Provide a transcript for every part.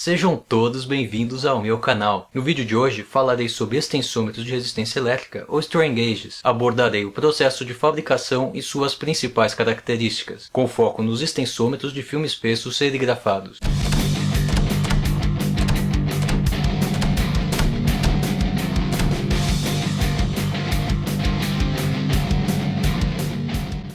Sejam todos bem-vindos ao meu canal. No vídeo de hoje falarei sobre extensômetros de resistência elétrica ou strain gauges. Abordarei o processo de fabricação e suas principais características, com foco nos extensômetros de filme espesso serigrafados.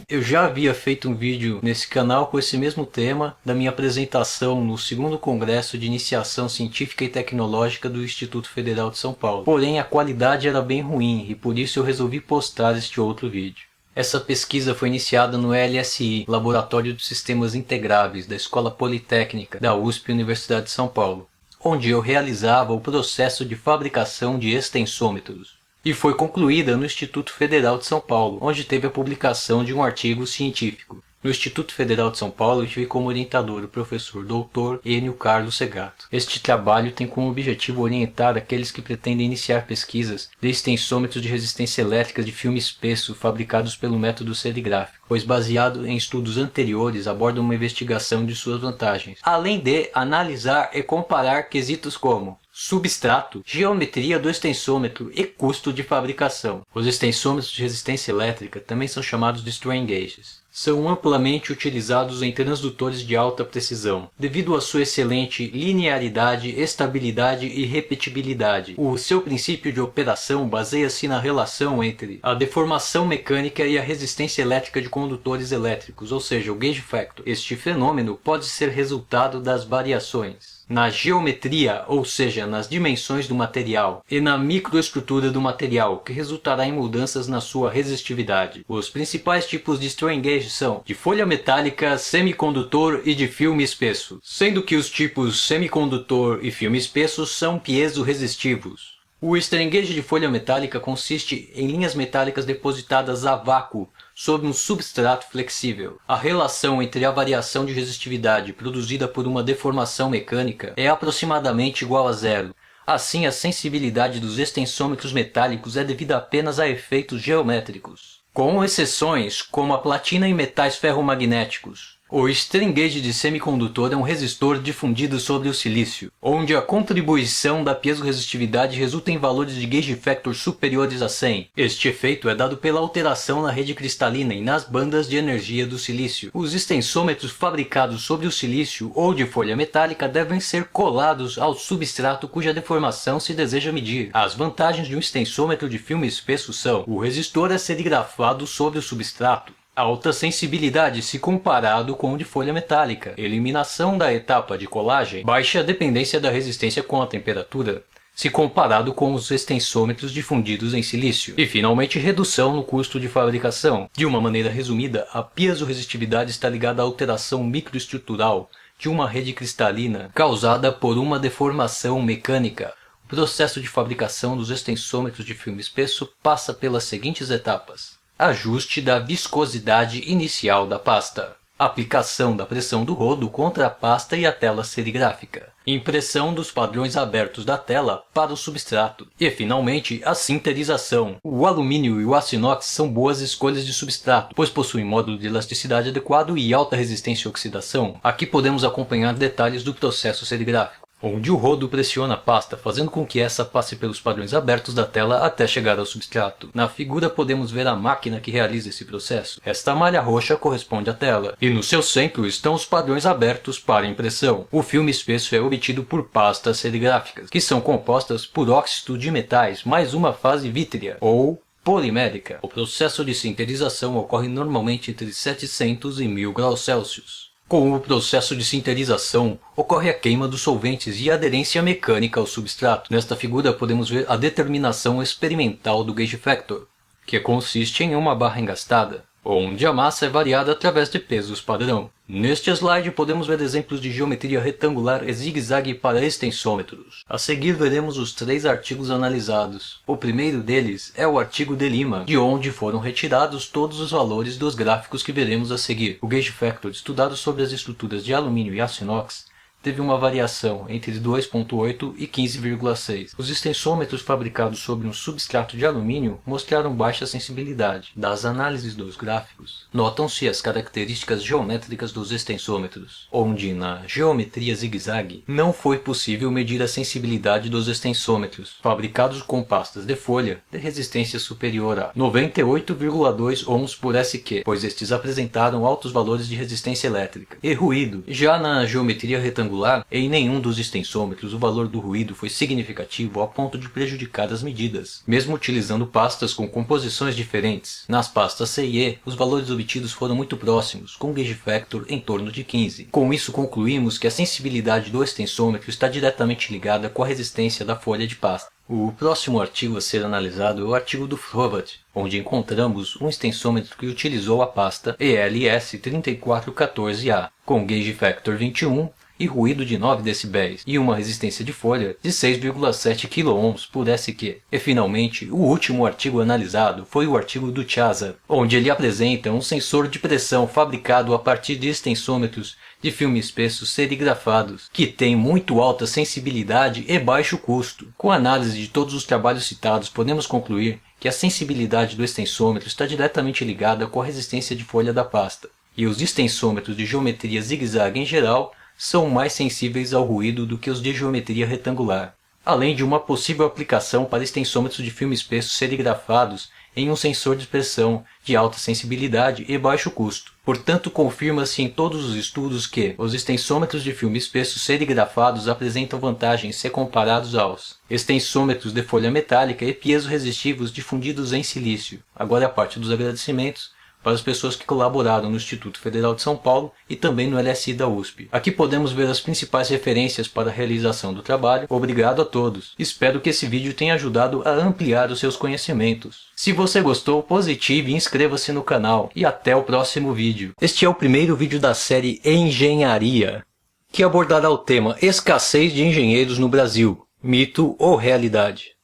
Eu já havia feito um vídeo nesse canal com esse mesmo tema da minha apresentação no 2º Congresso de Iniciação Científica e Tecnológica do Instituto Federal de São Paulo. Porém, a qualidade era bem ruim e por isso eu resolvi postar este outro vídeo. Essa pesquisa foi iniciada no LSI, Laboratório de Sistemas Integráveis da Escola Politécnica da USP Universidade de São Paulo, onde eu realizava o processo de fabricação de extensômetros. E foi concluída no Instituto Federal de São Paulo, onde teve a publicação de um artigo científico. No Instituto Federal de São Paulo, eu tive como orientador o professor Dr. Enio Carlos Segato. Este trabalho tem como objetivo orientar aqueles que pretendem iniciar pesquisas de extensômetros de resistência elétrica de filme espesso fabricados pelo método serigráfico, pois baseado em estudos anteriores aborda uma investigação de suas vantagens, além de analisar e comparar quesitos como substrato, geometria do extensômetro e custo de fabricação. Os extensômetros de resistência elétrica também são chamados de strain gauges. São amplamente utilizados em transdutores de alta precisão, devido à sua excelente linearidade, estabilidade e repetibilidade. O seu princípio de operação baseia-se na relação entre a deformação mecânica e a resistência elétrica de condutores elétricos, ou seja, o gauge factor. Este fenômeno pode ser resultado das variações na geometria, ou seja, nas dimensões do material, e na microestrutura do material, que resultará em mudanças na sua resistividade. Os principais tipos de strain gauge são de folha metálica, semicondutor e de filme espesso, sendo que os tipos semicondutor e filme espesso são piezoresistivos. O strain gauge de folha metálica consiste em linhas metálicas depositadas a vácuo sobre um substrato flexível. A relação entre a variação de resistividade produzida por uma deformação mecânica é aproximadamente igual a zero. Assim, a sensibilidade dos extensômetros metálicos é devida apenas a efeitos geométricos, com exceções como a platina e metais ferromagnéticos. O strain gauge de semicondutor é um resistor difundido sobre o silício, onde a contribuição da piezoresitividade resulta em valores de gauge factor superiores a 100. Este efeito é dado pela alteração na rede cristalina e nas bandas de energia do silício. Os extensômetros fabricados sobre o silício ou de folha metálica devem ser colados ao substrato cuja deformação se deseja medir. As vantagens de um extensômetro de filme espesso são: o resistor é serigrafado sobre o substrato, alta sensibilidade se comparado com o de folha metálica, eliminação da etapa de colagem, baixa dependência da resistência com a temperatura, se comparado com os extensômetros difundidos em silício, e finalmente redução no custo de fabricação. De uma maneira resumida, a piezoresitividade está ligada à alteração microestrutural de uma rede cristalina causada por uma deformação mecânica. O processo de fabricação dos extensômetros de filme espesso passa pelas seguintes etapas: ajuste da viscosidade inicial da pasta, aplicação da pressão do rodo contra a pasta e a tela serigráfica, impressão dos padrões abertos da tela para o substrato e, finalmente, a sinterização. O alumínio e o aço inox são boas escolhas de substrato, pois possuem módulo de elasticidade adequado e alta resistência à oxidação. Aqui podemos acompanhar detalhes do processo serigráfico, onde o rodo pressiona a pasta, fazendo com que essa passe pelos padrões abertos da tela até chegar ao substrato. Na figura podemos ver a máquina que realiza esse processo. Esta malha roxa corresponde à tela, e no seu centro estão os padrões abertos para impressão. O filme espesso é obtido por pastas serigráficas, que são compostas por óxido de metais mais uma fase vítrea, ou polimérica. O processo de sinterização ocorre normalmente entre 700 e 1000 graus Celsius. Com o processo de sinterização, ocorre a queima dos solventes e a aderência mecânica ao substrato. Nesta figura podemos ver a determinação experimental do gauge factor, que consiste em uma barra engastada, onde a massa é variada através de pesos padrão. Neste slide podemos ver exemplos de geometria retangular e zigue-zague para extensômetros. A seguir veremos os 3 artigos analisados. O primeiro deles é o artigo de Lima, de onde foram retirados todos os valores dos gráficos que veremos a seguir. O gauge factor, estudado sobre as estruturas de alumínio e aço inox, teve uma variação entre 2,8 e 15,6. Os extensômetros fabricados sobre um substrato de alumínio mostraram baixa sensibilidade. Das análises dos gráficos, notam-se as características geométricas dos extensômetros, onde na geometria zigue-zague não foi possível medir a sensibilidade dos extensômetros fabricados com pastas de folha de resistência superior a 98,2 ohms por SQ, pois estes apresentaram altos valores de resistência elétrica e ruído. Já na geometria retangular, em nenhum dos extensômetros o valor do ruído foi significativo ao ponto de prejudicar as medidas, mesmo utilizando pastas com composições diferentes. Nas pastas C e E, os valores obtidos foram muito próximos, com gauge factor em torno de 15. Com isso concluímos que a sensibilidade do extensômetro está diretamente ligada com a resistência da folha de pasta. O próximo artigo a ser analisado é o artigo do Frobat, onde encontramos um extensômetro que utilizou a pasta ELS3414A, com gauge factor 21 e ruído de 9 dB e uma resistência de folha de 6,7 kΩ por SQ. E finalmente, o último artigo analisado foi o artigo do Chazar, onde ele apresenta um sensor de pressão fabricado a partir de extensômetros de filme espesso serigrafados, que tem muito alta sensibilidade e baixo custo. Com a análise de todos os trabalhos citados, podemos concluir que a sensibilidade do extensômetro está diretamente ligada com a resistência de folha da pasta, e os extensômetros de geometria zigue-zague em geral são mais sensíveis ao ruído do que os de geometria retangular, além de uma possível aplicação para extensômetros de filme espesso serigrafados em um sensor de pressão de alta sensibilidade e baixo custo. Portanto, confirma-se em todos os estudos que os extensômetros de filme espesso serigrafados apresentam vantagens se comparados aos extensômetros de folha metálica e piezoresistivos difundidos em silício. Agora é a parte dos agradecimentos para as pessoas que colaboraram no Instituto Federal de São Paulo e também no LSI da USP. Aqui podemos ver as principais referências para a realização do trabalho. Obrigado a todos. Espero que esse vídeo tenha ajudado a ampliar os seus conhecimentos. Se você gostou, positive e inscreva-se no canal. E até o próximo vídeo. Este é o primeiro vídeo da série Engenharia, que abordará o tema Escassez de engenheiros no Brasil, mito ou realidade.